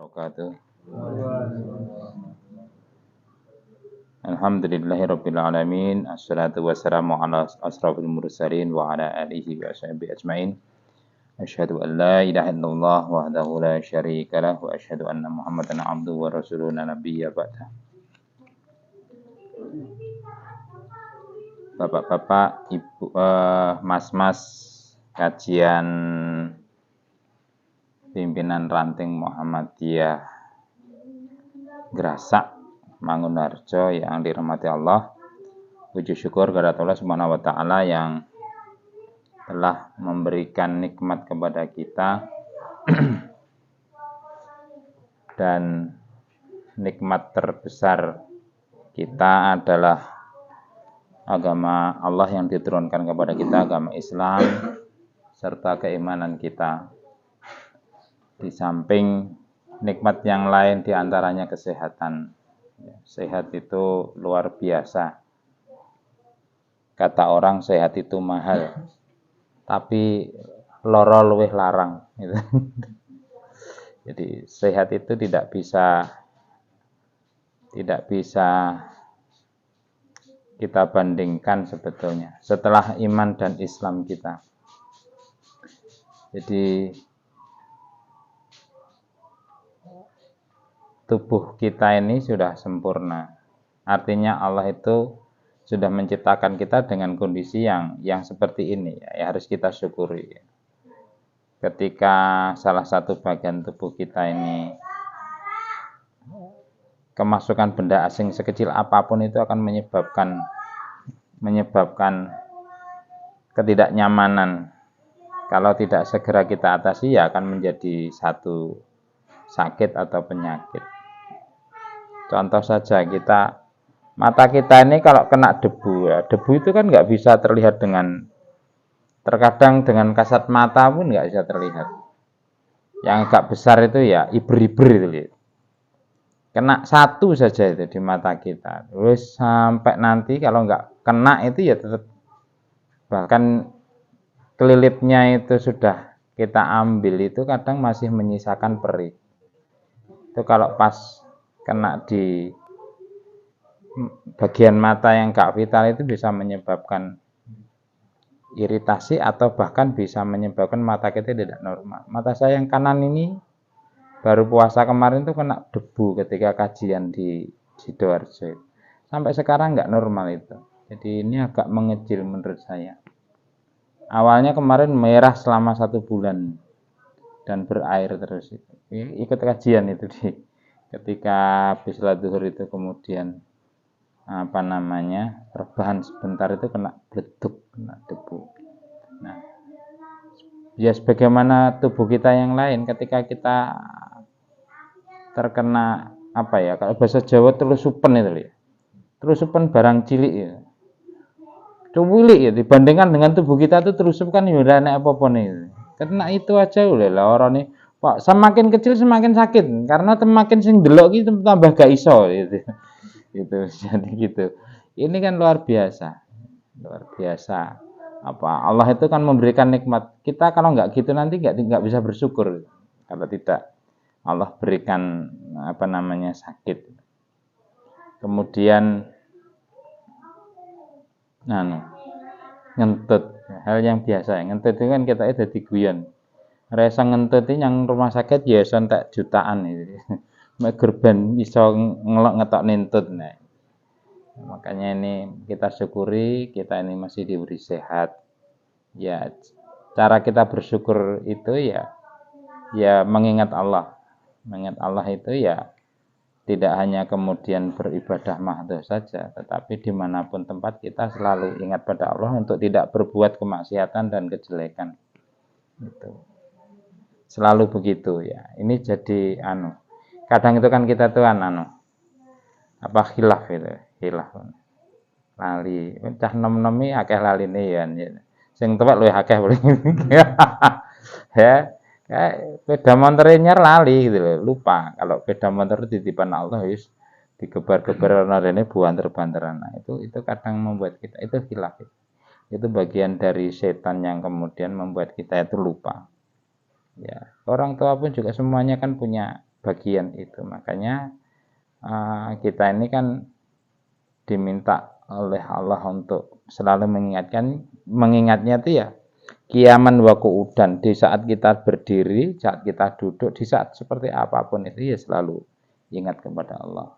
wabarakatuh. Alhamdulillahirabbil alamin. Assalatu wassalamu ala asrofil mursalin wa ala alihi wa sahbihi ajmain. Asyhadu an la ilaha illallah wahdahu la syarika lah wa asyhadu anna Muhammadan abduhu wa rasuluhu la nabiyya ba'da. Bapak-bapak, ibu, mas-mas kajian pimpinan ranting Muhammadiyah Grasak Mangunharjo yang dirahmati Allah. Puji syukur kepada Allah Subhanahu wa taala yang telah memberikan nikmat kepada kita dan nikmat terbesar kita adalah agama Allah yang diturunkan kepada kita, agama Islam, serta keimanan kita. Di samping nikmat yang lain diantaranya kesehatan. Sehat itu luar biasa. Kata orang sehat itu mahal, tapi loro luwih larang. Jadi sehat itu tidak bisa kita bandingkan sebetulnya setelah iman dan Islam kita. Jadi tubuh kita ini sudah sempurna. Artinya Allah itu sudah menciptakan kita dengan kondisi yang seperti ini ya, harus kita syukuri. Ketika salah satu bagian tubuh kita ini kemasukan benda asing sekecil apapun itu akan menyebabkan ketidaknyamanan. Kalau tidak segera kita atasi ya akan menjadi satu sakit atau penyakit. Contoh saja mata kita ini kalau kena debu ya, debu itu kan nggak bisa terlihat terkadang dengan kasat mata pun nggak bisa terlihat. Yang agak besar itu ya iber-iber itu. Kena satu saja itu di mata kita, terus sampai nanti kalau nggak kena itu ya tetap, bahkan kelilipnya itu sudah kita ambil itu kadang masih menyisakan perih. Itu kalau pas kena di bagian mata yang nggak vital itu bisa menyebabkan iritasi atau bahkan bisa menyebabkan mata kita tidak normal. Mata saya yang kanan ini baru puasa kemarin tuh kena debu ketika kajian di Sidoarjo. Sampai sekarang nggak normal itu. Jadi ini agak mengecil menurut saya. Awalnya kemarin merah selama 1 bulan dan berair terus itu. Ikut kajian itu ketika habis sholat zuhur itu kemudian rebahan sebentar itu kena bleduk, kena debu. Nah, ya sebagaimana tubuh kita yang lain ketika kita terkena kalau bahasa Jawa telusupen itu ya. Telusupen barang cilik ya. Cuwilik ya dibandingkan dengan tubuh kita itu telusup kan ya ora enak apa-apa nih. Karena itu aja lho ora nih. Pak, semakin kecil semakin sakit karena semakin sing delok iki tambah gak iso gitu. Gitu jadi gitu. Ini kan luar biasa. Luar biasa. Allah itu kan memberikan nikmat. Kita kalau nggak gitu nanti nggak bisa bersyukur kalau tidak Allah berikan sakit. Kemudian ngentut. Hal yang biasa. Ngentut itu kan kita itu diguyon. Rasa ngentut ini yang rumah sakit ya entek jutaan itu. Gerben iso ngetok nentut. Nah. Makanya ini kita syukuri kita ini masih diberi sehat. Ya, cara kita bersyukur itu ya mengingat Allah. Mengingat Allah itu ya tidak hanya kemudian beribadah mahdoh saja, tetapi dimanapun tempat kita selalu ingat pada Allah untuk tidak berbuat kemaksiatan dan kejelekan. Gitu. Selalu begitu ya. Ini jadi kadang itu kan kita tuh khilaf itu, khilaf. Lali, cah nom-nomi akeh laline ya. Sing tuwek luwih akeh boleh. Ya. Beda motor nyar lali gitu loh, lupa. Kalau beda motor titipan Allah wis digebar-gebar ana rene buanter-banteran. Nah, itu kadang membuat kita itu khilaf. Itu bagian dari setan yang kemudian membuat kita itu lupa. Ya, orang tua pun juga semuanya kan punya bagian itu. Makanya kita ini kan diminta oleh Allah untuk selalu mengingatnya itu ya kiaman wa qu'udan, di saat kita berdiri, saat kita duduk, di saat seperti apapun itu ya selalu ingat kepada Allah.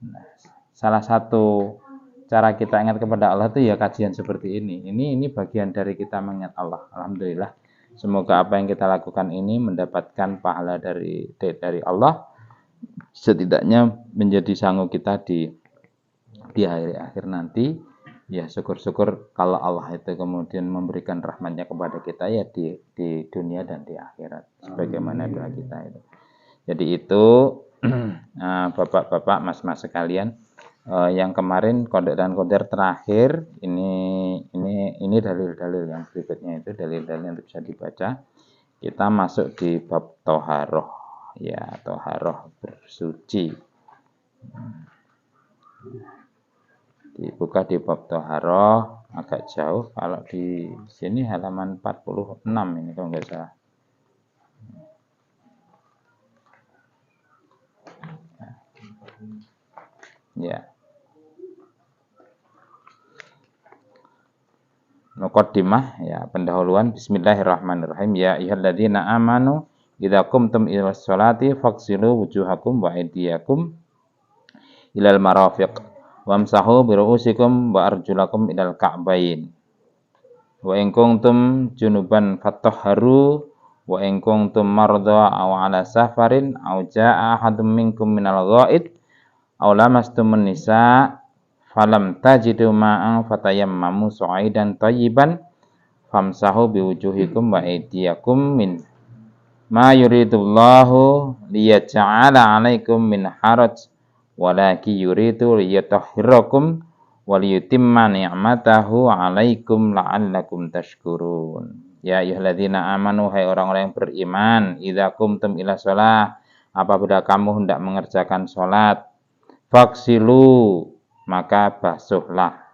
Nah, salah satu cara kita ingat kepada Allah itu ya kajian seperti ini. Ini bagian dari kita mengingat Allah. Alhamdulillah. Semoga apa yang kita lakukan ini mendapatkan pahala dari Allah. Setidaknya menjadi sanggup kita di hari akhir nanti. Ya syukur-syukur kalau Allah itu kemudian memberikan rahmatnya kepada kita ya di dunia dan di akhirat. Sebagaimana doa kita itu. Jadi itu bapak-bapak, mas-mas sekalian, yang kemarin kode dan koder terakhir ini dalil-dalil yang berikutnya itu dalil-dalil yang bisa dibaca. Kita masuk di bab toharoh, ya toharoh bersuci. Dibuka di bab toharoh agak jauh, kalau di sini halaman 46 ini kalau nggak salah. Ya. Muqaddimah ya pendahuluan. Bismillahirrahmanirrahim. Ya ayyuhalladzina amanu idza qumtum ilas sholati faghsilu wujuhakum wa aydiyakum ilal marafiq wamsahu bi ru'usikum wa arjulakum ilal ka'bayn. Wa in kuntum junuban fatahharu wa in kuntum marda aw ala safarin aw jaa ahadum minkum minal ghaid aw lamastumun nisa falam tajidu ma'an fatayammamu su'idan thayyiban famsahu biwujuhikum wa aydiyakum min ma yuridullahu liyaj'ala 'alaikum min haraj walaki yuridu liyutahhirakum wa liyutimma ni'matahu 'alaikum la'allakum tashkurun. Ya ayyuhalladzina amanu, hai orang-orang yang beriman, idza qumtum ila shalah, apabila kamu hendak mengerjakan salat, faksilu, maka basuhlah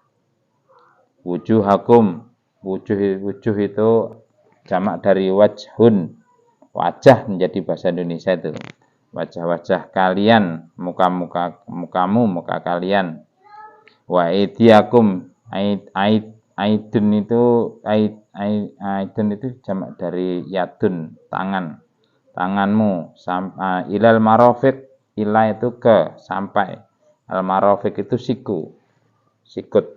wujuhakum. Wujuh itu jamak dari wajhun, wajah menjadi bahasa Indonesia itu wajah-wajah kalian, muka kalian. Wa aidiakum, aidun itu jamak dari yadun, tanganmu. Ilal marafiq, ila itu ke, sampai. Al marafiq itu sikut.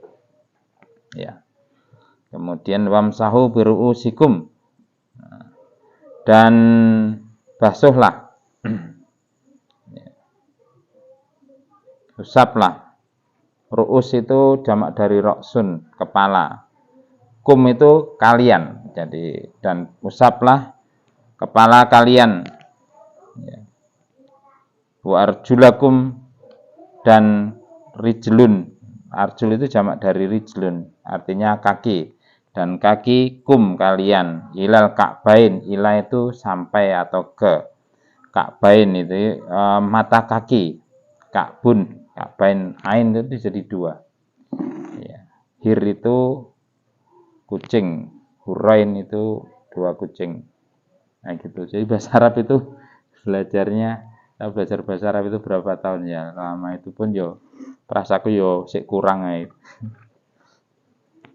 Ya. Kemudian wamsahu biru'usikum, dan basuhlah, usaplah. Ru'us itu jamak dari roksun, kepala. Kum itu kalian. Jadi dan usaplah kepala kalian. Ya. Wa arjulakum, dan rijlun. Arjul itu jamak dari rijlun, artinya kaki. Dan kaki kum kalian. Ilal ka'bain, ila itu sampai atau ke. Ka'bain itu mata kaki. Ka'bun, ka'bain, ain itu jadi dua. Ya. Hir itu kucing, hurain itu dua kucing. Nah gitu. Jadi bahasa Arab itu belajar bahasa Arab itu berapa tahun ya? Lama itu pun yo perasaku yo sik kurang aja.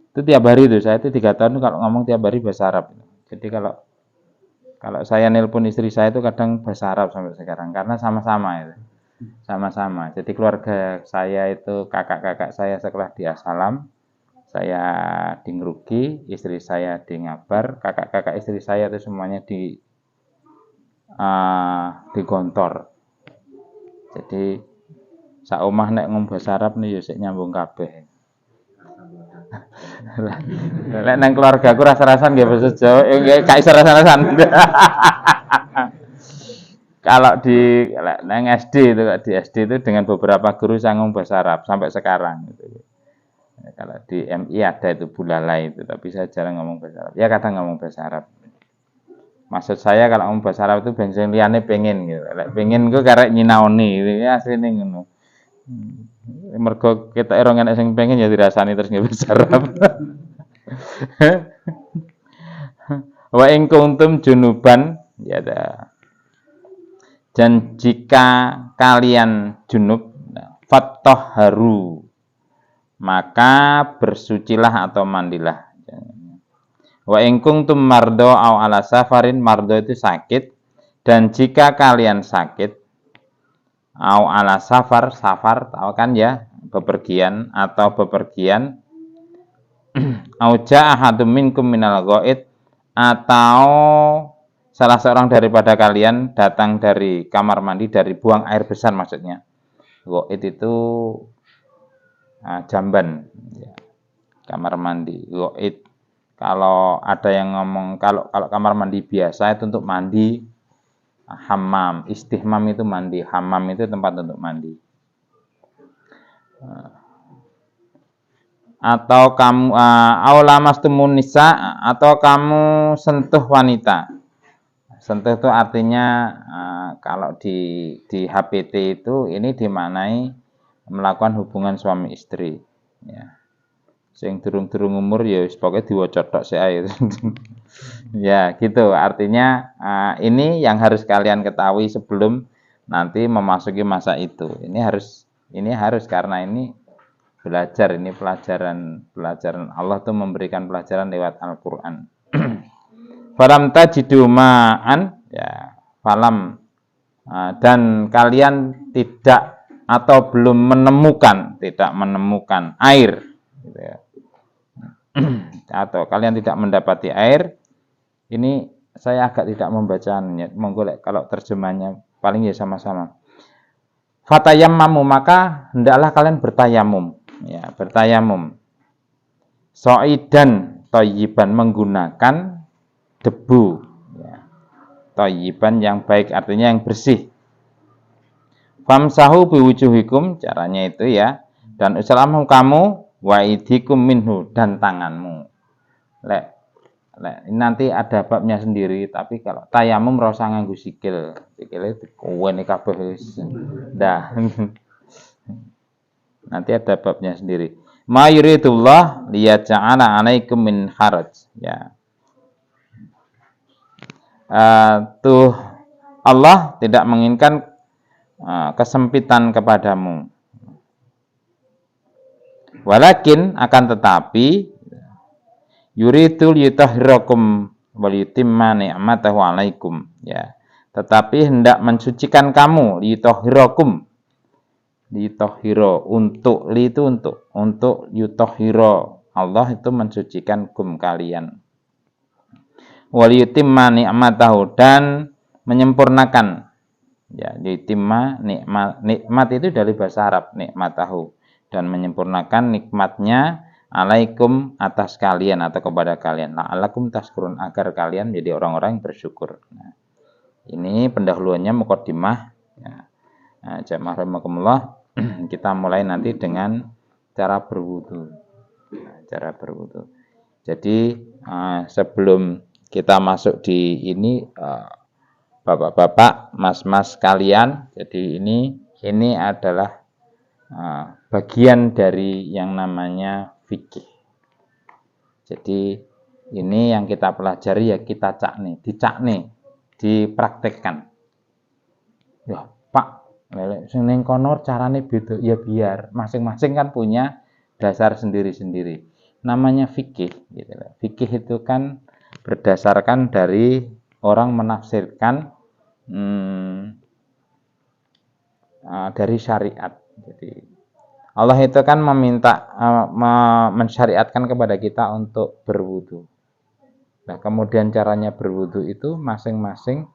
Itu tiap hari itu, saya itu 3 tahun kalau ngomong tiap hari bahasa Arab. Jadi kalau saya nelpon istri saya itu kadang bahasa Arab sampai sekarang karena sama-sama itu. Sama-sama. Jadi keluarga saya itu kakak-kakak saya sekolah di Asalam, saya di Ngruki, istri saya di Ngabar, kakak-kakak istri saya itu semuanya di Gontor. Jadi sak omah nek ngomong bahasa Arab nih yo sik nyambung kabeh. Lek nang keluargaku rasa-rasan nggih bahasa Jawa, nggih gak iso rasa-rasan. Kalau di nang SD itu dengan beberapa guru saya ngomong bahasa Arab sampai sekarang gitu. Kalau di MI ada itu bulalai itu, tapi saya jarang ngomong bahasa Arab. Ya kadang ngomong bahasa Arab. Maksud saya kalau ngomong bahasa Arab itu bensin liane pengen gitu. Lek pengen ku karek nyinaoni gitu ya asline ngono. Mergo ketok ora enek sing pengen ya dirasani terus nggih bahasa Arab. Wa in kuntum junuban ya da. Dan jika kalian junub, fattahharu, maka bersucilah atau mandilah. Wa in kuntum mardo au ala safarin, mardo itu sakit, dan jika kalian sakit au ala safar, safar tahu kan ya, bepergian atau bepergian, au jaa ahadum minkum minal ghaid, atau salah seorang daripada kalian datang dari kamar mandi, dari buang air besar maksudnya. Ghaid itu jamban ya. Kamar mandi ghaid. Kalau ada yang ngomong kalau kamar mandi biasa itu untuk mandi, hammam, istihmam itu mandi, hammam itu tempat untuk mandi. Atau kamu aulamastumun nisa, atau kamu sentuh wanita. Sentuh itu artinya kalau di HPT itu ini dimaknai melakukan hubungan suami istri ya. Sing durung-durung umur ya wis pokoke diwaca tok sik ae. Ya, gitu. Artinya ini yang harus kalian ketahui sebelum nanti memasuki masa itu. Ini harus karena ini belajar, ini pelajaran Allah tuh memberikan pelajaran lewat Al-Qur'an. Falam tajidu ma'an ya, falam dan kalian tidak atau belum menemukan air gitu ya. Atau kalian tidak mendapati air, ini saya agak tidak membacanya. Monggo kalau terjemahnya paling ya sama-sama. Fatayammamu, maka hendaklah kalian bertayamum, ya, bertayamum. So'idan thayyiban, menggunakan debu, ya. Thayyiban yang baik artinya yang bersih. Famsahu biwujuhikum, caranya itu ya. Dan usalamu kamu wa idikum minhu, dan tanganmu. Nanti ada babnya sendiri, tapi kalau tayamum ora usah nganggo sikil. Sikile dikuwene kabeh wis. Dah. Nanti ada babnya sendiri. Ma yuridullah liyaj'ala 'alaikum min haraj, ya. Tuh Allah tidak menginginkan kesempitan kepadamu. Walakin akan tetapi yuridul yutahhirakum wal yutimma ni'matahu 'alaikum, ya. Tetapi hendak mensucikan kamu, yutahhirakum. Yutahhira, untuk li itu untuk yutahhira. Allah itu mensucikan kum kalian. Wal yutimma ni'matahu, dan menyempurnakan, ya, yutimma nikmat itu dari bahasa Arab, nikmatahu, dan menyempurnakan nikmatnya alaikum, atas kalian atau kepada kalian. La'alakum tashkurun, agar kalian menjadi orang-orang yang bersyukur. Nah, ini pendahuluannya muqaddimah ya. Nah, jamaah rahimakumullah, kita mulai nanti dengan cara berwudu. Nah, cara berwudu. Jadi sebelum kita masuk di ini, bapak-bapak, mas-mas kalian, jadi ini adalah bagian dari yang namanya fikih. Jadi ini yang kita pelajari ya, kita dicakne, dipraktekkan. Ya, Pak, sing ning kono carane beda. Ya biar masing-masing kan punya dasar sendiri-sendiri. Namanya fikih gitu. Fikih itu kan berdasarkan dari orang menafsirkan dari syariat. Jadi Allah itu kan meminta mensyariatkan kepada kita untuk berwudu. Nah, kemudian caranya berwudu itu masing-masing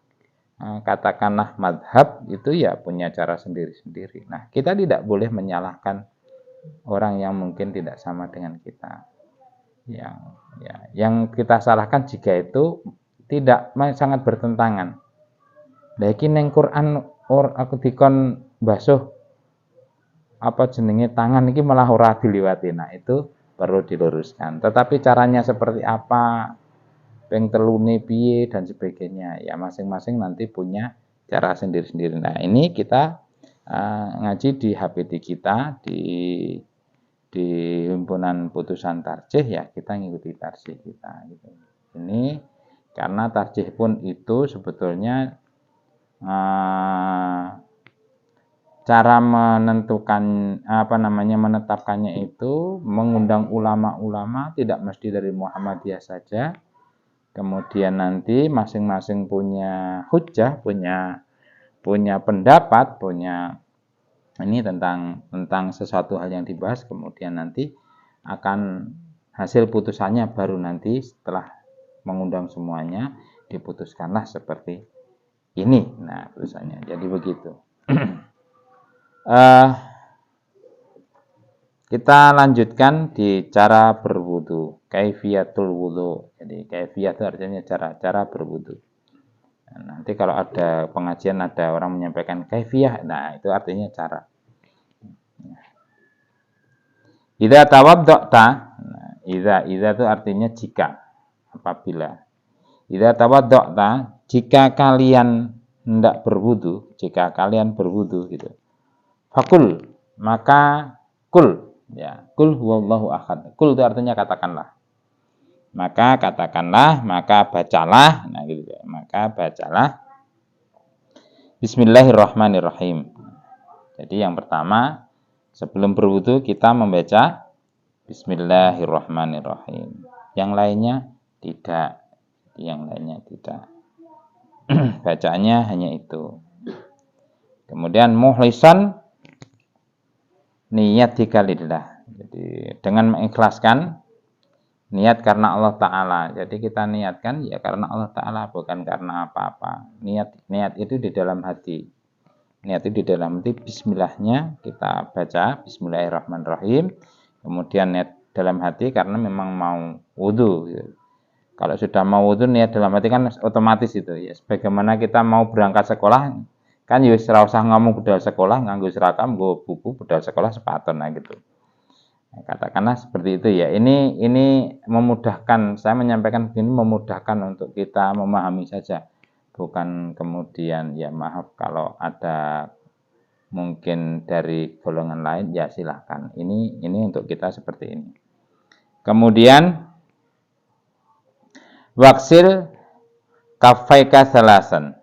katakanlah madhab itu ya punya cara sendiri-sendiri. Nah, kita tidak boleh menyalahkan orang yang mungkin tidak sama dengan kita. Yang kita salahkan jika itu tidak sangat bertentangan. Lah iki ning Quran aku dikon basuh apa jenenge tangan iki malah ora diliwati. Nah, itu perlu diluruskan. Tetapi caranya seperti apa, ping telune piye dan sebagainya, ya masing-masing nanti punya cara sendiri-sendiri. Nah, ini kita ngaji di HPD kita di himpunan putusan tarjih, ya kita ngikuti tarjih kita gitu. Ini karena tarjih pun itu sebetulnya cara menentukan menetapkannya itu mengundang ulama-ulama, tidak mesti dari Muhammadiyah saja. Kemudian nanti masing-masing punya hujjah, punya pendapat, punya ini tentang sesuatu hal yang dibahas, kemudian nanti akan hasil putusannya baru nanti setelah mengundang semuanya diputuskanlah seperti ini. Nah, putusannya. Jadi begitu. Kita lanjutkan di cara berwudu, kaifiyatul wudu. Jadi kaifiyah itu artinya cara berwudu. Nah, nanti kalau ada pengajian ada orang menyampaikan kaifiyah, nah itu artinya cara. Idza tawadda'ta, nah, idza itu artinya jika, apabila. Idza tawadda'ta, jika kalian hendak berwudu, gitu. Fakul, maka kul, ya, kul huwallahu ahad. Kul itu artinya katakanlah. Maka katakanlah, maka bacalah, nah gitu ya. Maka bacalah Bismillahirrahmanirrahim. Jadi yang pertama, sebelum berwudu kita membaca Bismillahirrahmanirrahim. Yang lainnya tidak. Bacaannya hanya itu. Kemudian muhlisan, niat dikalillah. Jadi dengan mengikhlaskan niat karena Allah Ta'ala. Jadi kita niatkan ya karena Allah Ta'ala, bukan karena apa-apa. Niat itu di dalam hati. Niat itu di dalam hati. Bismillahnya kita baca Bismillahirrahmanirrahim. Kemudian niat dalam hati karena memang mau wudu. Kalau sudah mau wudu, niat dalam hati kan otomatis itu. Ya, sebagaimana kita mau berangkat sekolah, kan ya ora usah ngomong budal sekolah, nganggo seragam, nggo buku, budal sekolah sepatu, nah gitu. Nah, katakanlah seperti itu ya. Ini memudahkan, saya menyampaikan begini memudahkan untuk kita memahami saja. Bukan kemudian ya maaf kalau ada mungkin dari golongan lain ya silahkan. Ini untuk kita seperti ini. Kemudian waksil kafaika salasan.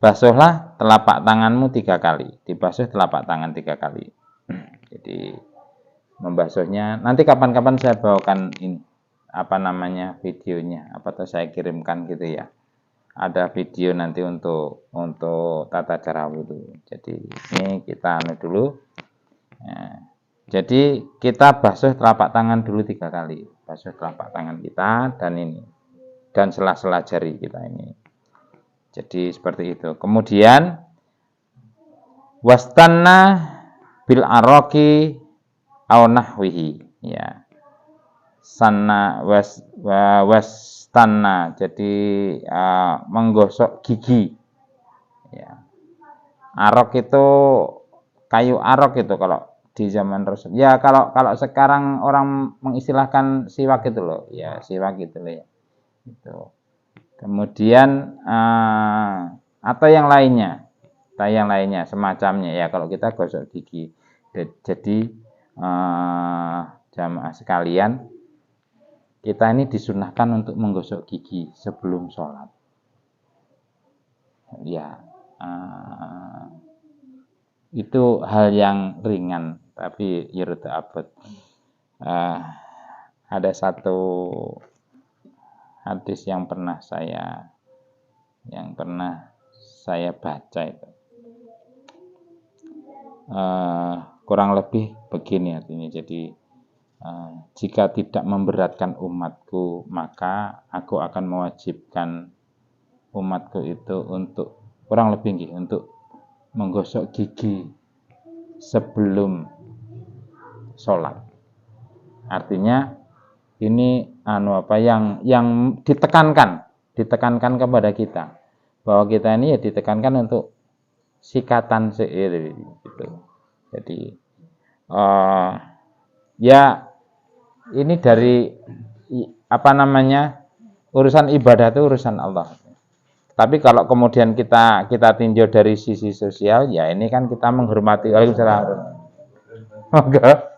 Basuhlah telapak tanganmu 3 kali. Dibasuh telapak tangan 3 kali. Jadi membasuhnya. Nanti kapan-kapan saya bawakan ini videonya. Atau saya kirimkan gitu ya. Ada video nanti untuk tata cara wudu. Jadi ini kita dulu. Nah, jadi kita basuh telapak tangan dulu 3 kali. Basuh telapak tangan kita dan sela-sela jari kita ini. Jadi seperti itu. Kemudian wastanna bil araqi aw nahwihi, ya. Sanna wastanna, jadi menggosok gigi. Ya. Arok itu kayu arok itu kalau di zaman Rasul. Ya kalau sekarang orang mengistilahkan siwak itu loh. Ya, siwak itu loh ya. Itu. Kemudian atau yang lainnya semacamnya ya kalau kita gosok gigi. Jadi jamaah sekalian, kita ini disunahkan untuk menggosok gigi sebelum sholat. Ya, itu hal yang ringan tapi yurda abad. Ada satu hadis yang pernah saya baca itu. Kurang lebih begini artinya. Jadi jika tidak memberatkan umatku, maka aku akan mewajibkan umatku itu untuk kurang lebih untuk menggosok gigi sebelum sholat. Artinya ini yang ditekankan kepada kita, bahwa kita ini ya ditekankan untuk sikatan gitu. Jadi ya ini dari urusan ibadah itu urusan Allah. Tapi kalau kemudian kita tinjau dari sisi sosial, ya ini kan kita menghormati. Waalaikumsalam. Moga.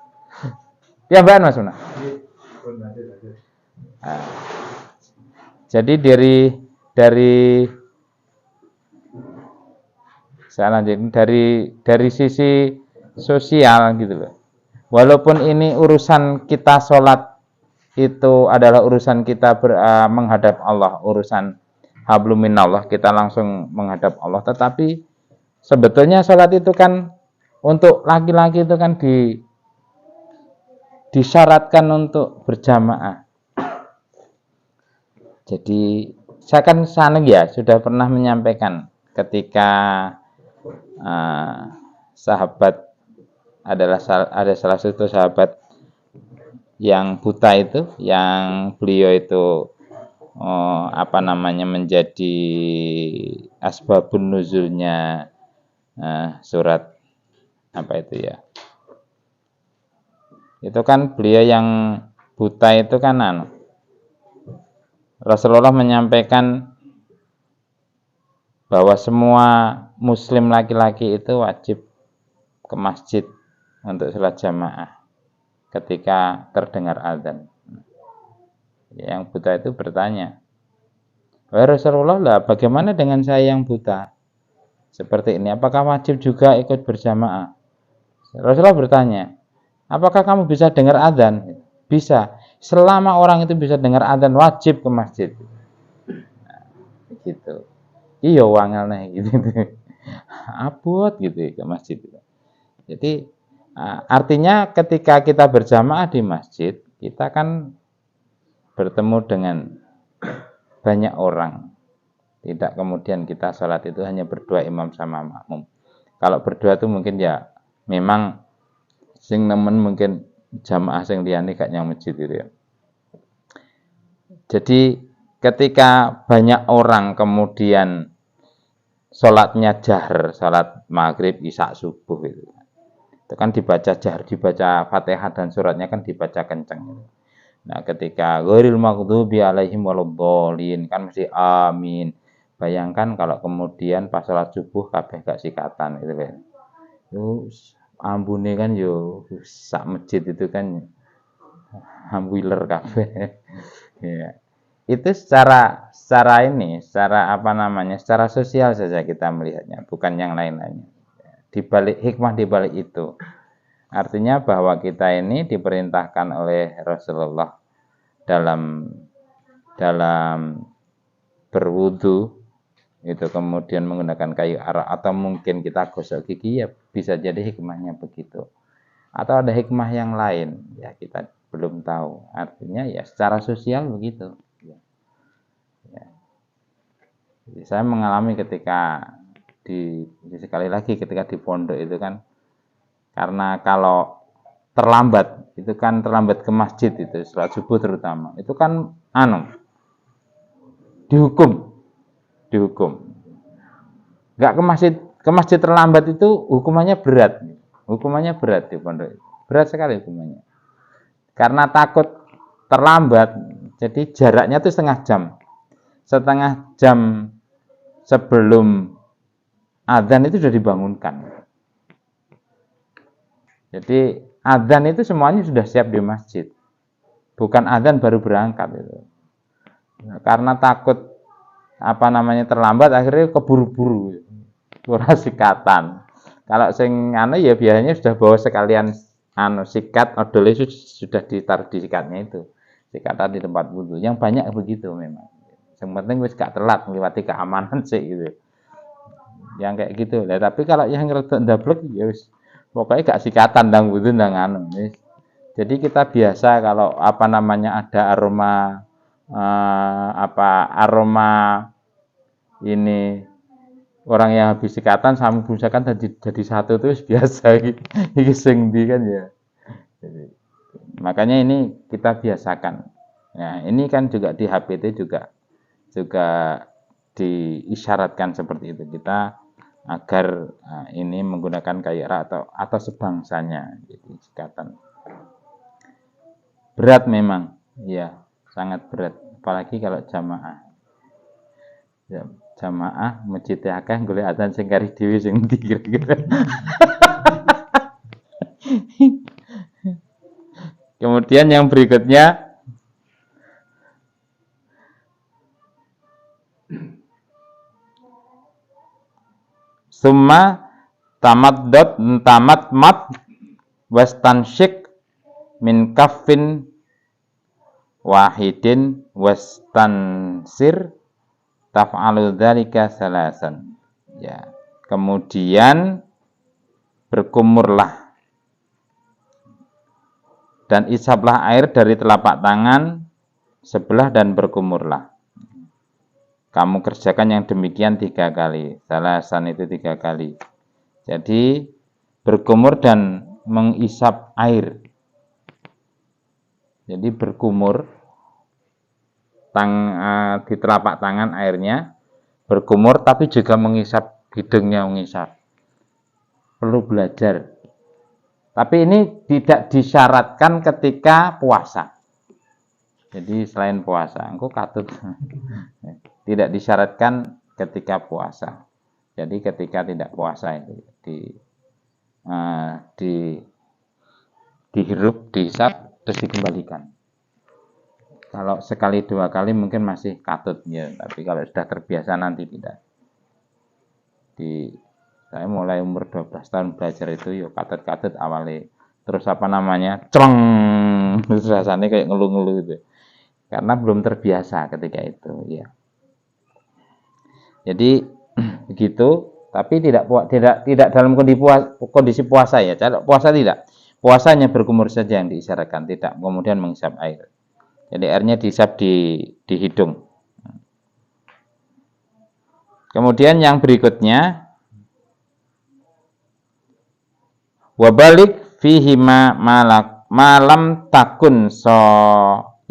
Ya Mbak Mas Una. Jadi dari Saya lanjut dari sisi sosial gitu loh. Walaupun ini urusan kita sholat itu adalah urusan kita menghadap Allah, urusan hablum minallah, kita langsung menghadap Allah. Tetapi sebetulnya sholat itu kan untuk laki-laki itu kan disyaratkan untuk berjamaah. Jadi saya kan ya sudah pernah menyampaikan ketika sahabat ada salah satu sahabat yang buta itu, yang beliau itu menjadi asbabun nuzulnya surat apa itu ya. Itu kan beliau yang buta itu kan Rasulullah menyampaikan bahwa semua muslim laki-laki itu wajib ke masjid untuk sholat jamaah ketika terdengar azan. Yang buta itu bertanya, "Wahai Rasulullah, lah bagaimana dengan saya yang buta seperti ini? Apakah wajib juga ikut berjamaah?" Rasulullah bertanya, "Apakah kamu bisa dengar azan?" Bisa. Selama orang itu bisa dengar azan, wajib ke masjid. Nah, gitu. Iya wangelnya gitu. Abot gitu ke masjid. Jadi artinya ketika kita berjamaah di masjid, kita kan bertemu dengan banyak orang. Tidak kemudian kita sholat itu hanya berdua imam sama makmum. Kalau berdua itu mungkin ya memang sing nemen mungkin jamaah sing liyane gak nyang masjid gitu ya. Jadi ketika banyak orang kemudian sholatnya jahar, sholat maghrib, isya, subuh itu kan dibaca jahar, dibaca Fatihah dan suratnya kan dibaca kenceng. Nah, ketika ghairil maghdubi alaihim waladhdallin kan mesti amin. Bayangkan kalau kemudian pas sholat subuh kabeh gak sikatan gitu kan. Yo ambune kan yo sak masjid itu kan hamwiler kabeh. Ya. Itu secara secara sosial saja kita melihatnya, bukan yang lain-lainnya. Di balik hikmah di balik itu. Artinya bahwa kita ini diperintahkan oleh Rasulullah dalam berwudu itu kemudian menggunakan kayu arak atau mungkin kita gosok gigi, ya bisa jadi hikmahnya begitu. Atau ada hikmah yang lain, ya kita belum tahu. Artinya ya secara sosial begitu. Ya. Jadi saya mengalami ketika sekali lagi ketika di pondok itu kan, karena kalau terlambat itu kan terlambat ke masjid itu sholat subuh terutama itu kan dihukum nggak ke masjid terlambat itu hukumannya berat di pondok, berat sekali hukumannya karena takut terlambat. Jadi jaraknya itu setengah jam sebelum adzan itu sudah dibangunkan. Jadi adzan itu semuanya sudah siap di masjid, bukan adzan baru berangkat itu. Karena takut terlambat, akhirnya keburu-buru, ora sikatan. Kalau sing ya biasanya sudah bawa sekalian sikat, odol itu sudah ditaruh di sikatnya itu, sikatan di tempat wudu. Yang banyak begitu memang. Yang penting wis gak telat melewati keamanan sih gitu. Yang kayak gitu. Nah, tapi kalau yang rada ndablek ya wis pokoknya gak sikatan ndang wudu ndang Jadi kita biasa kalau ada aroma ini orang yang habis sikatan sama busakan jadi satu itu biasa iki sing ndi kan ya. Jadi, makanya ini kita biasakan. Nah, ini kan juga di HPT juga diisyaratkan seperti itu kita agar ini menggunakan kayu arak atau sebangsanya, jadi sikatan. Berat memang, ya sangat berat, apalagi kalau jamaah. Ya, jamaah masjid akeh golek adzan sing kari dhewe sing ndi kira-kira. Kemudian yang berikutnya Summa tamatmat wastansyik min kaffin wahidin wastansir taf'alu dzalika salasan. Ya. Kemudian berkumurlah dan isaplah air dari telapak tangan sebelah dan berkumurlah. Kamu kerjakan yang demikian 3 kali. Salasan itu 3 kali. Jadi berkumur dan mengisap air. Jadi berkumur di telapak tangan airnya, berkumur tapi juga mengisap, hidungnya mengisap. Perlu belajar. Tapi ini tidak disyaratkan ketika puasa. Jadi selain puasa, engko katut. Tidak disyaratkan ketika puasa. Jadi ketika tidak puasa itu dihirup, dihisap, terus dikembalikan. Kalau sekali 2 kali mungkin masih katut ya, tapi kalau sudah terbiasa nanti tidak. Saya mulai umur 12 tahun belajar itu ya katut-katut awalnya. Terus celeng, terus rasanya kayak ngeluh-ngeluh gitu. Karena belum terbiasa ketika itu ya. Jadi begitu, tapi tidak dalam kondisi puasa ya. Kalau puasa tidak. Puasanya berkumur saja yang diisyaratkan, tidak kemudian menghisap air. Jadi airnya dihisap di hidung. Kemudian yang berikutnya wabalik fihi malam takun so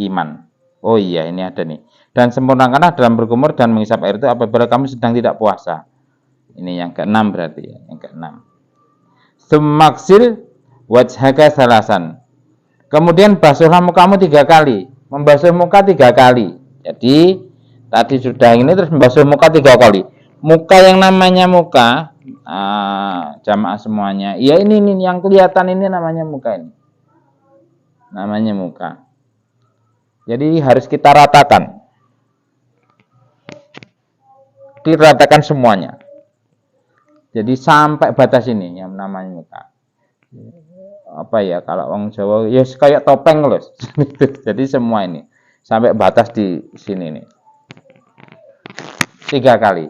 iman. Oh iya, ini ada nih. Dan sempurnakanlah dalam berkumur dan menghisap air itu apabila kamu sedang tidak puasa. Ini yang ke-6 berarti ya, yang ke-6. Sumaksil wajhaka salasan. Kemudian basuhlah mukamu 3 kali. Membasuh muka 3 kali. Jadi tadi sudah ini terus membasuh muka 3 kali. Muka yang namanya muka, jamaah semuanya. Ya ini yang kelihatan ini namanya muka ini. Namanya muka. Jadi harus kita ratakan. Diratakan semuanya. Jadi sampai batas ini yang namanya muka. Apa ya kalau orang Jawa ya kayak topeng loh. Jadi semua ini sampai batas di sini nih. 3 kali.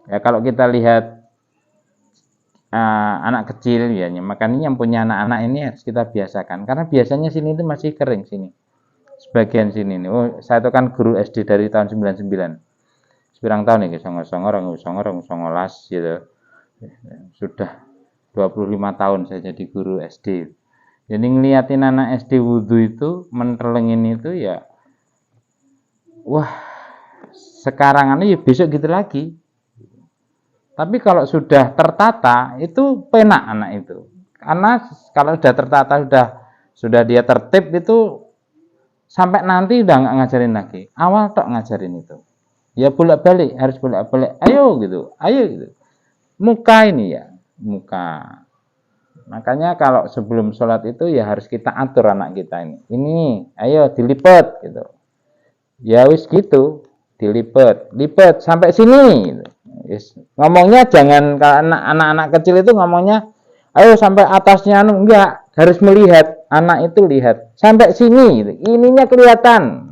Ya kalau kita lihat anak kecil ya, makanya yang punya anak-anak ini harus kita biasakan karena biasanya sini itu masih kering sini. Sebagian sini nih. Oh, saya itu kan guru SD dari tahun 99. Sepirang tahun nih, songolas gitu. Sudah 25 tahun saya jadi guru SD. Jadi ngeliatin anak SD wudhu itu, menterlengin itu ya, wah, sekarang ya besok gitu lagi. Tapi kalau sudah tertata, itu penak anak itu. Karena kalau sudah tertata, sudah dia tertib itu, sampai nanti udah nggak ngajarin lagi. Awal tok ngajarin itu. Ya bolak-balik, harus bolak-balik. Ayo gitu. Muka ini ya, muka. Makanya kalau sebelum sholat itu ya harus kita atur anak kita ini. Ini, ayo dilipat gitu. Ya wis gitu, dilipat sampai sini. Gitu. Ngomongnya jangan kalau anak-anak kecil itu ngomongnya, ayo sampai atasnya enggak, harus melihat anak itu lihat sampai sini. Gitu. Ininya kelihatan.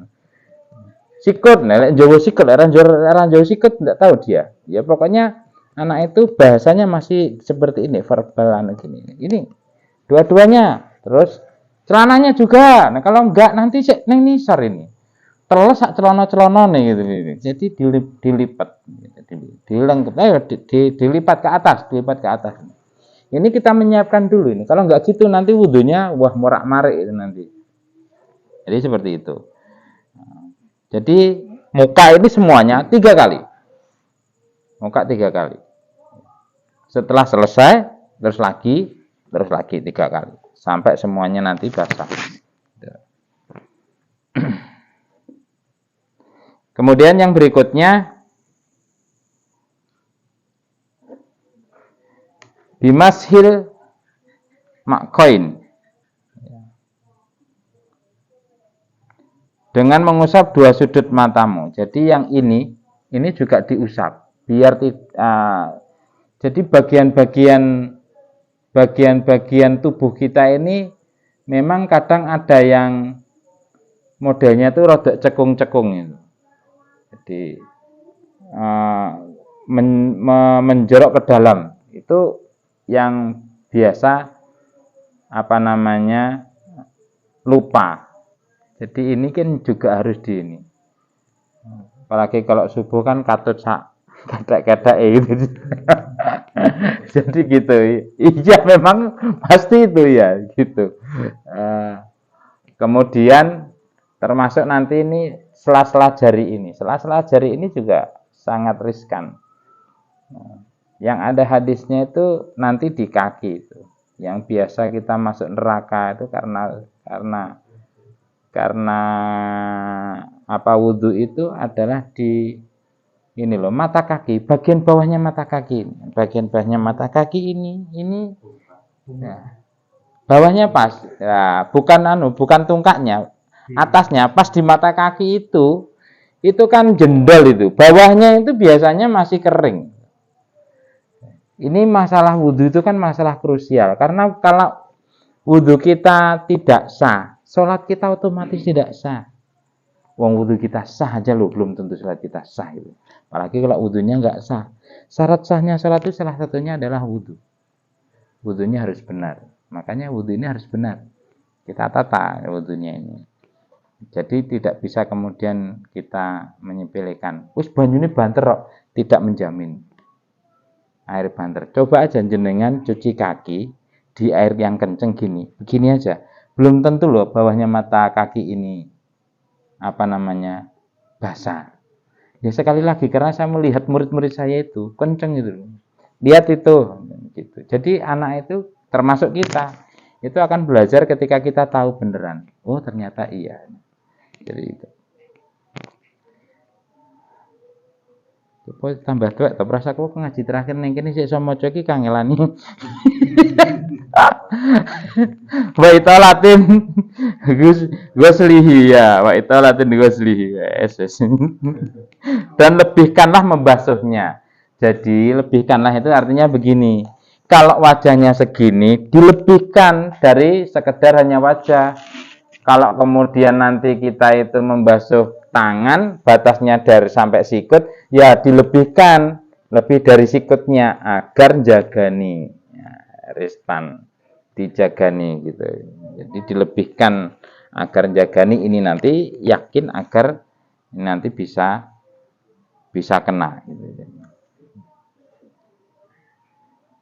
Sikut, Jawa sikut, orang Jawa sikut enggak tahu dia. Ya pokoknya anak itu bahasanya masih seperti ini, verbal anak gini. Ini dua-duanya. Terus celananya juga. Nah, kalau enggak nanti neng nisar ini. Terus sak celana-celana nih gitu. Jadi dilipat, dilengkap, dilipat ke atas, Ini kita menyiapkan dulu ini. Kalau enggak gitu nanti wudunya wah morak-marik itu nanti. Jadi seperti itu. Jadi muka ini semuanya 3 kali. Muka 3 kali. Setelah selesai, terus lagi 3 kali. Sampai semuanya nanti basah. Kemudian yang berikutnya, bimashil makkoin. Dengan mengusap 2 sudut matamu. Jadi yang ini juga diusap. biar jadi bagian-bagian tubuh kita ini memang kadang ada yang modelnya tuh rada cekung-cekung gitu. Jadi menjorok ke dalam itu yang biasa lupa. Jadi ini kan juga harus di ini. Apalagi kalau subuh kan katut sak kadek-kadek gitu. Jadi gitu. Iya memang pasti itu ya gitu. Kemudian termasuk nanti ini sela-sela jari ini. Sela-sela jari ini juga sangat riskan. Yang ada hadisnya itu nanti di kaki itu. Yang biasa kita masuk neraka itu karena wudhu itu adalah di ini loh, mata kaki, bagian bawahnya mata kaki, bagian bawahnya mata kaki ini ya. Bawahnya pas, ya, bukan tungkaknya, atasnya pas di mata kaki itu kan jendol itu, bawahnya itu biasanya masih kering. Ini masalah wudhu itu kan masalah krusial, karena kalau wudhu kita tidak sah, sholat kita otomatis tidak sah. Wong wudhu kita sah aja loh, belum tentu sholat kita sah itu. Apalagi kalau wudhunya nggak sah. Syarat sahnya sholat itu salah satunya adalah wudhu. Wudhunya harus benar. Makanya wudhu ini harus benar. Kita tata wudhunya ini. Jadi tidak bisa kemudian kita menyepelekan. Wis banyune banter kok, tidak menjamin. Air banter. Coba aja jenengan cuci kaki di air yang kenceng gini. Begini aja. Belum tentu loh bawahnya mata kaki ini basah. Ya sekali lagi karena saya melihat murid-murid saya itu kenceng gitu. Lihat itu gitu. Jadi anak itu termasuk kita itu akan belajar ketika kita tahu beneran. Oh, ternyata iya. Jadi itu. Coba tambah tuwek to prasa kok ngaji terakhir ning kene sik iso maca iki kangelani. Wa italatin Guslihi ya, wa italatin Guslihi. Dan lebihkanlah membasuhnya. Jadi lebihkanlah itu artinya begini. Kalau wajahnya segini, dilebihkan dari sekedar hanya wajah. Kalau kemudian nanti kita itu membasuh tangan, batasnya dari sampai sikut, ya dilebihkan lebih dari sikutnya agar jagani, ya, ristan, dijagani gitu. Jadi dilebihkan agar jagani ini nanti yakin agar nanti bisa kena. Gitu.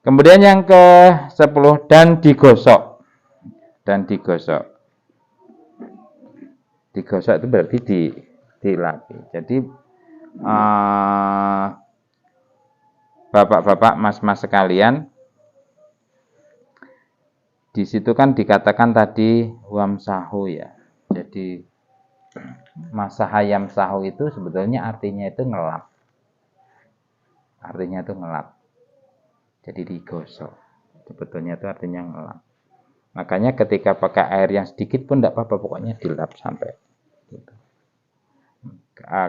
Kemudian yang ke-10 dan digosok. Digosok itu berarti dilapi. Jadi bapak-bapak, mas-mas sekalian, di situ kan dikatakan tadi wamsahu ya. Jadi masahayam sahu itu sebetulnya artinya itu ngelap. Artinya itu ngelap. Jadi digosok. Sebetulnya itu artinya ngelap. Makanya ketika pakai air yang sedikit pun tidak apa-apa, pokoknya dilap sampai gitu.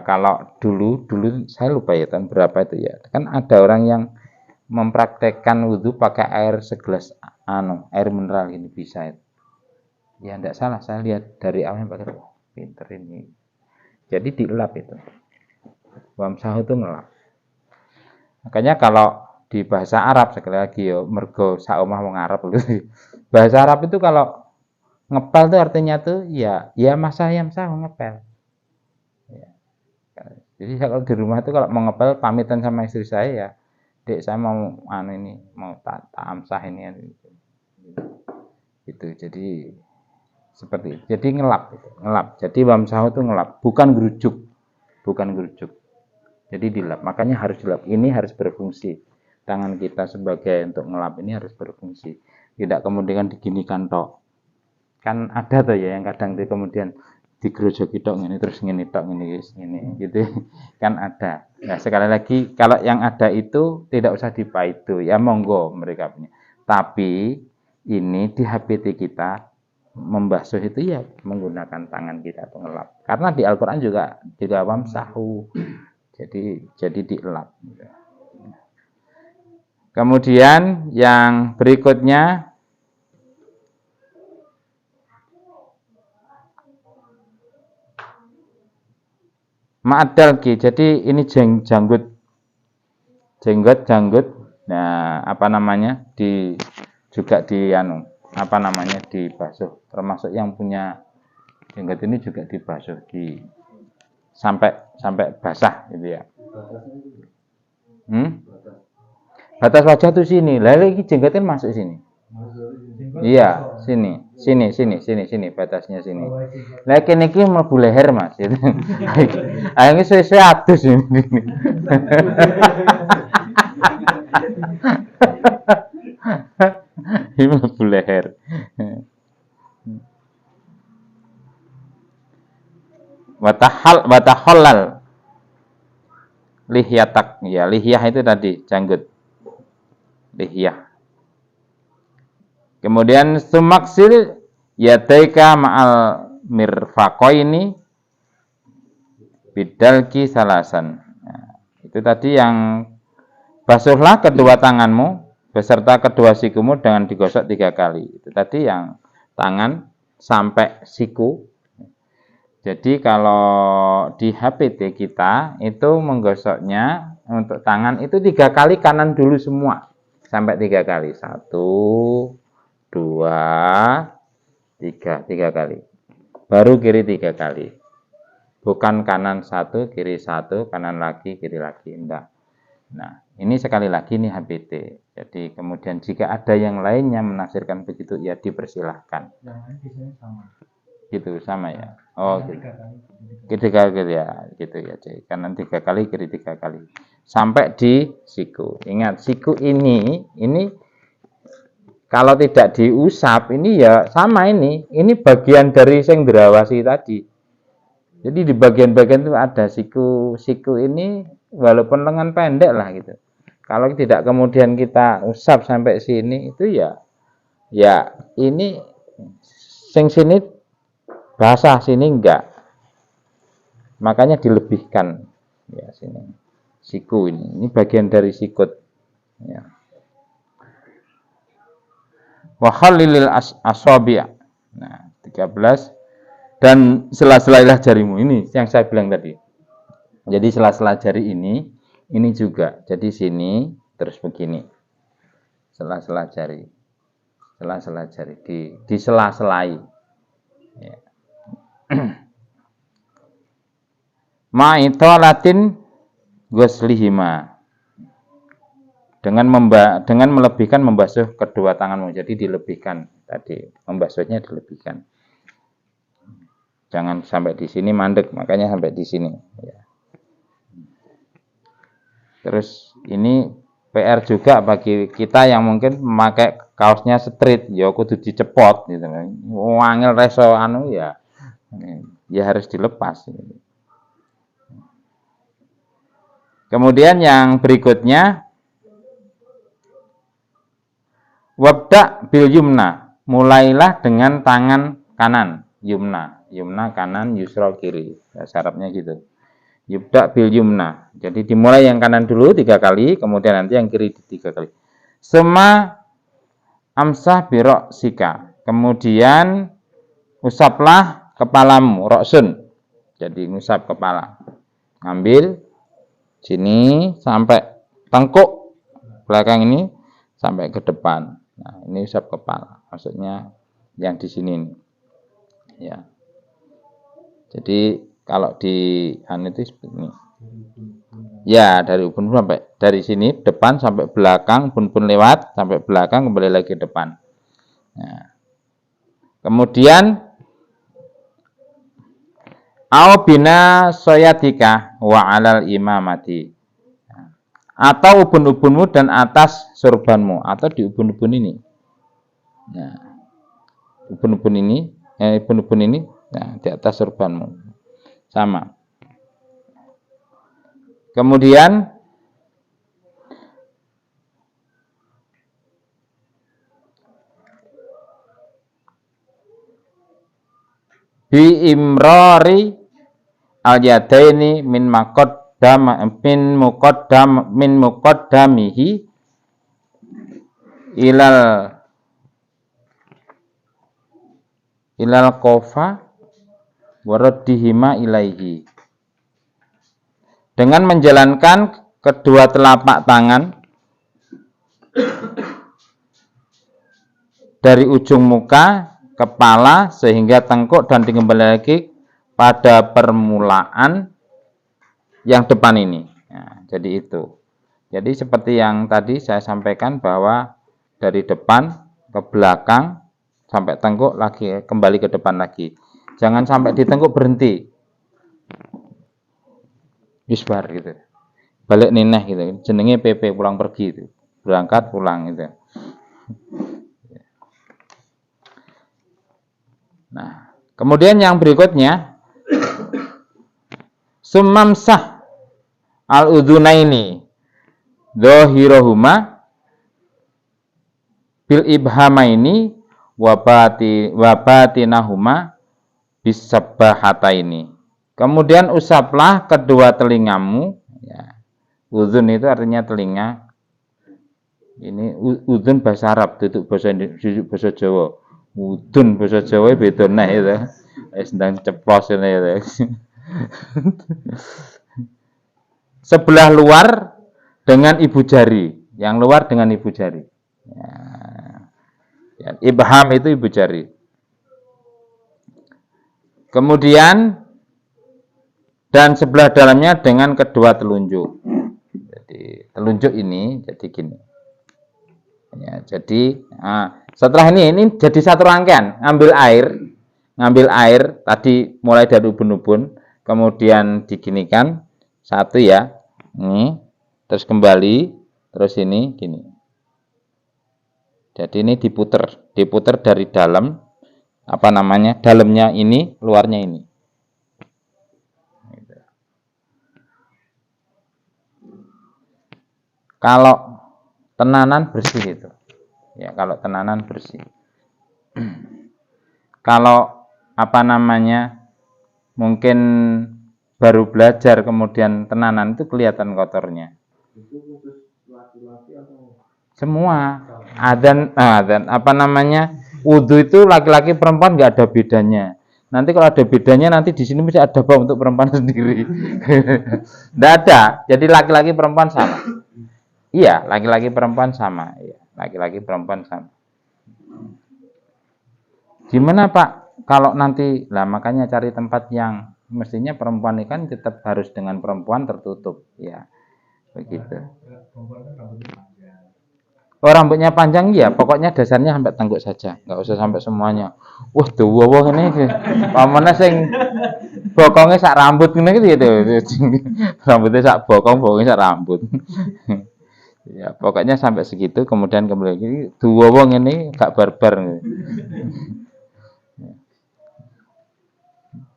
Kalau dulu saya lupa ya tahun berapa itu ya. Kan ada orang yang mempraktekkan wudhu pakai air segelas air mineral ini bisa itu. Ya tidak salah, saya lihat dari awalnya pakai pinter ini. Jadi dilap itu. Wamsahu itu ngelap. Makanya kalau di bahasa Arab sekali lagi ya mergo saomah wong Arab gitu. Bahasa Arab itu kalau ngepel itu artinya tuh ya masahayam sahu ngepel. Ya. Jadi kalau di rumah itu kalau mau ngepel pamitan sama istri saya ya, Dek saya mau mau tak amsah ini gitu. Jadi seperti itu. Jadi ngelap. Jadi wamsahu itu ngelap, bukan gerujuk. Jadi dilap. Makanya harus dilap. Ini harus berfungsi. Tangan kita sebagai untuk ngelap ini harus berfungsi. Tidak kemudian diginikan tok. Kan ada tuh ya yang kadang itu kemudian digerojoki tok ini terus ngene tok ngene gitu. Kan ada. Nah, sekali lagi kalau yang ada itu tidak usah dipaido. Ya monggo mereka punya. Tapi ini di HPT kita membasuh itu ya menggunakan tangan kita untuk ngelap. Karena di Al-Qur'an juga wamsahu. Jadi dielap. Kemudian yang berikutnya ma'adalki. Jadi ini janggut. Janggut. Nah, apa namanya? Juga dibasuh. Termasuk yang punya janggut ini juga dibasuh sampai basah gitu ya. Batas wajah tuh sini. Lah iki jenggotnya masuk sini. Iya, sini batasnya sini. Lah kene iki mlebu leher, Mas. Ah ini sesuai atus ini. Ini mlebu leher. Watahallal lihyatak. Ya, lihyah itu tadi janggut. Lihyah. Kemudian sumaksil yadaika ma'al mirfaqaini bidalki salasan. Nah, itu tadi yang basuhlah kedua tanganmu beserta kedua sikumu dengan digosok 3 kali. Itu tadi yang tangan sampai siku. Jadi kalau di HPT kita itu menggosoknya untuk tangan itu 3 kali kanan dulu semua. Sampai 3 kali. 1, 2, 3 kali. Baru kiri 3 kali. Bukan kanan 1, kiri 1, kanan lagi, kiri lagi. Enggak. Nah, ini sekali lagi nih HPT. Jadi kemudian jika ada yang lainnya menafsirkan begitu, ya dipersilahkan. Yang lain biasanya sama. Gitu, sama ya. Oh, gitu. 3 kali ya, gitu ya. Jadi kanan 3 kali, kiri 3 kali. Sampai di siku. Ingat, siku ini kalau tidak diusap ini ya sama ini bagian dari sengdrawasi tadi. Jadi di bagian-bagian itu ada siku ini walaupun lengan pendek lah gitu. Kalau tidak kemudian kita usap sampai sini itu ya ini sini basah, sini enggak. Makanya dilebihkan ya sini. Siku ini bagian dari sikut ya. Wa khalilil asabi'. Nah, 13 dan sela-sela jarimu ini yang saya bilang tadi. Jadi sela-sela jari ini juga. Jadi sini terus begini. Sela-sela jari. Sela-sela jari di sela-selai. Ya. Ma'itolatin guslihima. Dengan melebihkan membasuh kedua tanganmu. Jadi dilebihkan tadi, membasuhnya dilebihkan. Jangan sampai di sini mandek, makanya sampai di sini ya. Terus ini PR juga bagi kita yang mungkin memakai kaosnya straight, ya kudu dicepot gitu. Wangil reso ya harus dilepas. Kemudian yang berikutnya wabda bil yumna, mulailah dengan tangan kanan, yumna kanan, yusra kiri. Bahasa Arabnya gitu. Yubda bil yumna. Jadi dimulai yang kanan dulu 3 kali, kemudian nanti yang kiri 3 kali. Sema amsah birok sika. Kemudian usaplah kepalamu, roksun. Jadi ngusap kepala. Ambil sini sampai tengkuk belakang ini sampai ke depan. Nah, ini usap kepala. Maksudnya yang di sini nih. Ya. Jadi kalau di itu seperti ini. Ya, dari ubun sampai dari sini depan sampai belakang, ubun lewat sampai belakang kembali lagi ke depan. Nah. Kemudian au bina soyatika wa alal imamati. Atau ubun-ubunmu dan atas surbanmu, atau di ubun-ubun ini. Nah, ubun-ubun ini, nah, di atas surbanmu, sama. Kemudian bi imrari al yadaini min muqaddamihi ilal kofa waraddihima ilaihi, dengan menjalankan kedua telapak tangan dari ujung muka, kepala sehingga tengkuk dan dikembali lagi pada permulaan yang depan ini. Nah, jadi itu. Jadi seperti yang tadi saya sampaikan bahwa dari depan ke belakang sampai tengkuk lagi, kembali ke depan lagi. Jangan sampai di tengkuk berhenti. Bisbar gitu. Balik nineh gitu. Jenenge PP, pulang pergi itu. Berangkat pulang gitu. Nah, kemudian yang berikutnya sumamsah al-udhunaini dhahirahuma bil ibhamaini wabatinahuma bisabbahataini. Kemudian usaplah kedua telingamu, ya. Udhun itu artinya telinga. Ini udhun bahasa Arab, duduk bahasa Jawa. Udhun bahasa Jawa beda nah itu. Sedang ceplos ini itu. Sebelah luar dengan ibu jari, yang luar dengan ibu jari. Ya, ibham itu ibu jari. Kemudian dan sebelah dalamnya dengan kedua telunjuk. Jadi telunjuk ini jadi gini. Ya, jadi setelah ini jadi satu rangkaian. Ngambil air tadi mulai dari ubun-ubun, kemudian diginikan satu ya. Ini terus kembali, terus ini gini. Jadi ini diputer dari dalam, dalamnya ini, luarnya ini. Kalau tenanan bersih itu, ya kalau tenanan bersih. Kalau mungkin baru belajar kemudian tenanan itu kelihatan kotornya. Itu khusus laki-laki atau semua? Adzan wudu itu laki-laki perempuan nggak ada bedanya. Nanti kalau ada bedanya nanti di sini mesti ada bab untuk perempuan sendiri. Nggak ada. Jadi laki-laki perempuan sama. Iya, laki-laki perempuan sama. Iya, laki-laki perempuan sama. Gimana Pak? Kalau nanti, makanya cari tempat yang mestinya perempuan ini kan tetap harus dengan perempuan tertutup, ya, begitu. Oh, rambutnya panjang ya, pokoknya dasarnya sampai tengkuk saja, nggak usah sampai semuanya. Wah, tuh ini, pamane sing bokongnya sak rambut ini gitu, rambutnya sak bokongnya sak rambut. Ya, pokoknya sampai segitu, kemudian kembali lagi dua wong ini gak barbar.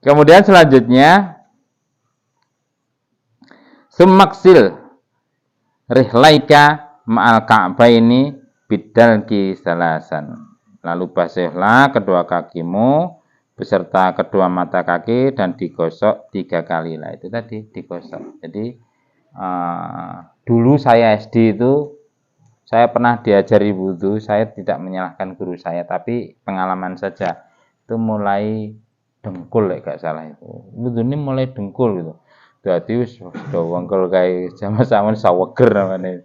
Kemudian selanjutnya sumaksil rihlaika ma'al ka'baini bidalki salasan. Lalu basuhlah kedua kakimu beserta kedua mata kaki dan digosok 3 kali lah. Itu tadi digosok. Jadi dulu saya SD itu saya pernah diajari wudu, saya tidak menyalahkan guru saya, tapi pengalaman saja. Itu mulai dengkul gak salah itu. Wudu ini mulai dengkul gitu. Jadi wis dongkol kayak sama-sama saweger namanya.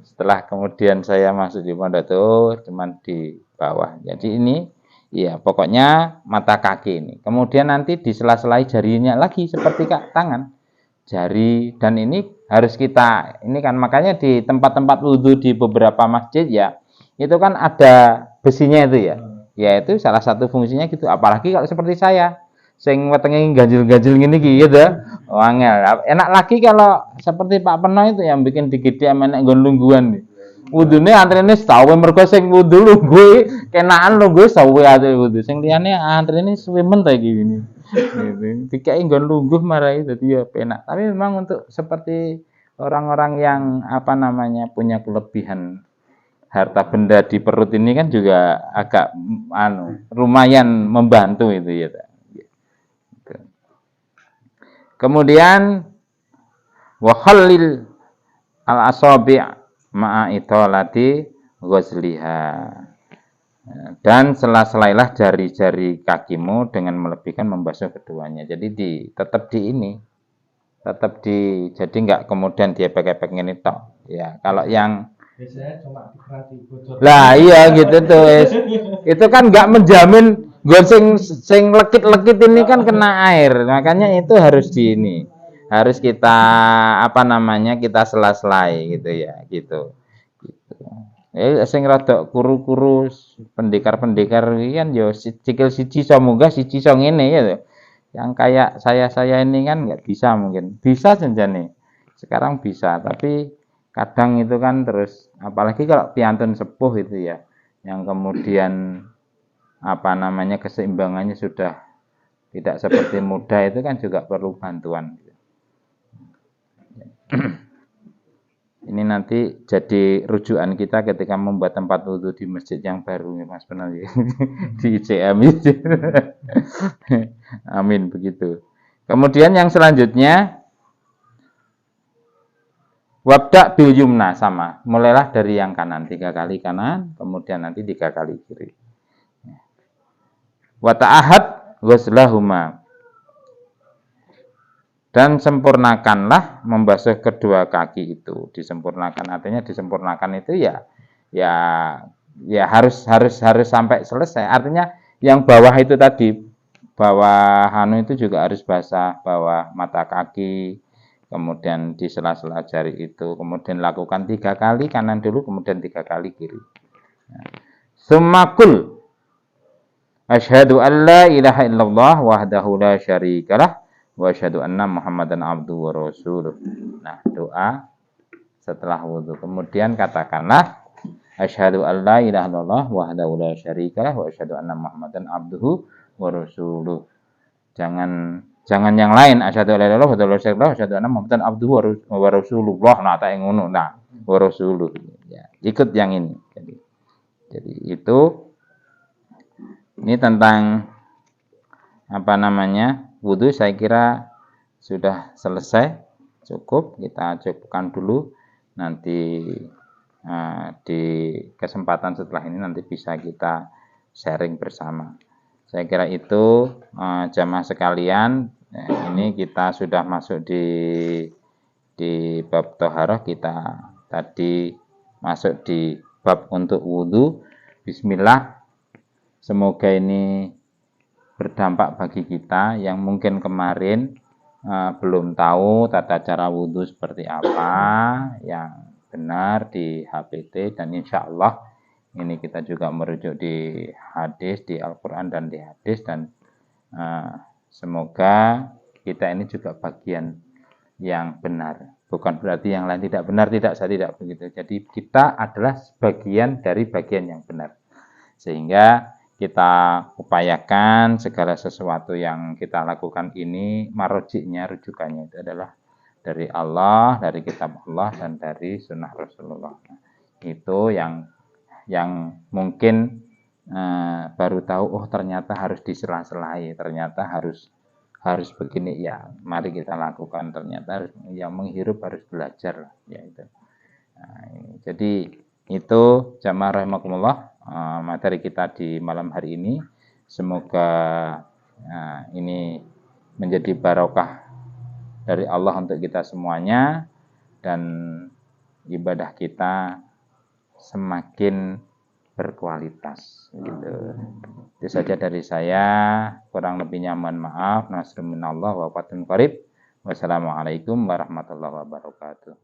Setelah kemudian saya masuk di pondok itu cuman di bawah. Jadi ini ya pokoknya mata kaki ini. Kemudian nanti di sela-sela jarinya lagi seperti tangan. Jari dan ini harus kita ini kan makanya di tempat-tempat wudhu di beberapa masjid ya itu kan ada besinya itu ya itu salah satu fungsinya gitu, apalagi kalau seperti saya sing wetenge ganjil-ganjil ngene iki ya dah angel. Enak lagi kalau seperti Pak Peno itu yang bikin digede menek nggon lungguhan nih. Wudune antrene sawe mergo sing wudu lungguh kenaan lungguh sawe ate wudu sing liyane antrene suwe men ta iki ngene. Gitu. Dikai nggon lungguh marai dadi ya penak. Tapi memang untuk seperti orang-orang yang punya kelebihan harta benda di perut ini kan juga agak lumayan membantu itu ya. Kemudian wa khallil al-asabi' ma'a itolati ghusliha. Dan sela-selailah jari-jari kakimu dengan melebihkan membasuh keduanya. Jadi tetap di ini, tetap di, jadi nggak kemudian dia pakai ini tok. Ya, kalau yang biasanya cuma dikerati bocor. lah iya gitu tuh, itu kan nggak menjamin gue sing lekit-lekit ini kan kena air, makanya itu harus di ini, harus kita apa namanya kita sela-selai gitu ya, gitu. Sing rada kuru-kuru pendekar-pendekar iki kan yo sikil siji iso munggah siji iso ngene ya lho. Yang kayak saya ini kan nggak bisa mungkin. Bisa jenjane. Sekarang bisa, tapi kadang itu kan terus apalagi kalau piantun sepuh itu ya yang kemudian apa namanya keseimbangannya sudah tidak seperti muda itu kan juga perlu bantuan. Ini nanti jadi rujukan kita ketika membuat tempat wudhu di masjid yang baru nih Mas Penal di ICM itu. Amin begitu. Kemudian yang selanjutnya wabda bil yumna sama. Mulailah dari yang kanan 3 kali kanan, kemudian nanti 3 kali kiri. Wa ta'ahad ghuslahuma. Dan sempurnakanlah membasuh kedua kaki itu. Disempurnakan artinya disempurnakan itu ya harus sampai selesai. Artinya yang bawah itu tadi, bawah hanu itu juga harus basah, bawah mata kaki, kemudian di sela-sela jari itu, kemudian lakukan 3 kali kanan dulu, kemudian 3 kali kiri. Summakul asyhadu an la ilaha illallah wahdahu la syarikalah wa asyhadu anna Muhammadan abduhu wa rasuluh. Nah, doa setelah wudu. Kemudian katakanlah asyhadu an la ilaha illallah wahdahu la syarikalah wa asyhadu anna Muhammadan abduhu wa rasuluh. Jangan yang lain, asyhadu an la ilaha illallah wa asyhadu anna Muhammadan abduhu wa rasulullah. Nah, tak ngono. Nah, wa rasuluh. Ya, ikut yang ini. Jadi itu ini tentang apa namanya? Wudhu saya kira sudah selesai, cukup, kita cukupkan dulu, nanti di kesempatan setelah ini nanti bisa kita sharing bersama. Saya kira itu jamaah sekalian, ini kita sudah masuk di bab toharoh, kita tadi masuk di bab untuk wudhu. Bismillah, semoga ini berdampak bagi kita yang mungkin kemarin belum tahu tata cara wudhu seperti apa yang benar di HPT, dan insya Allah ini kita juga merujuk di hadis, di Al-Quran dan di hadis, dan semoga kita ini juga bagian yang benar, bukan berarti yang lain tidak benar, saya tidak begitu. Jadi kita adalah bagian dari bagian yang benar, sehingga kita upayakan segala sesuatu yang kita lakukan ini marojiknya, rujukannya itu adalah dari Allah, dari kitab Allah, dan dari sunnah Rasulullah. Itu yang mungkin baru tahu, oh ternyata harus disela-selai, ternyata harus begini, ya mari kita lakukan. Ternyata harus, yang menghirup harus belajar, ya itu. Jadi itu jamaah rahimakumullah, materi kita di malam hari ini. Semoga ini menjadi barokah dari Allah untuk kita semuanya, dan ibadah kita semakin berkualitas gitu. Itu saja dari saya, kurang lebihnya mohon maaf. Nasrun minallah wa fatun qarib. Wassalamualaikum warahmatullahi wabarakatuh.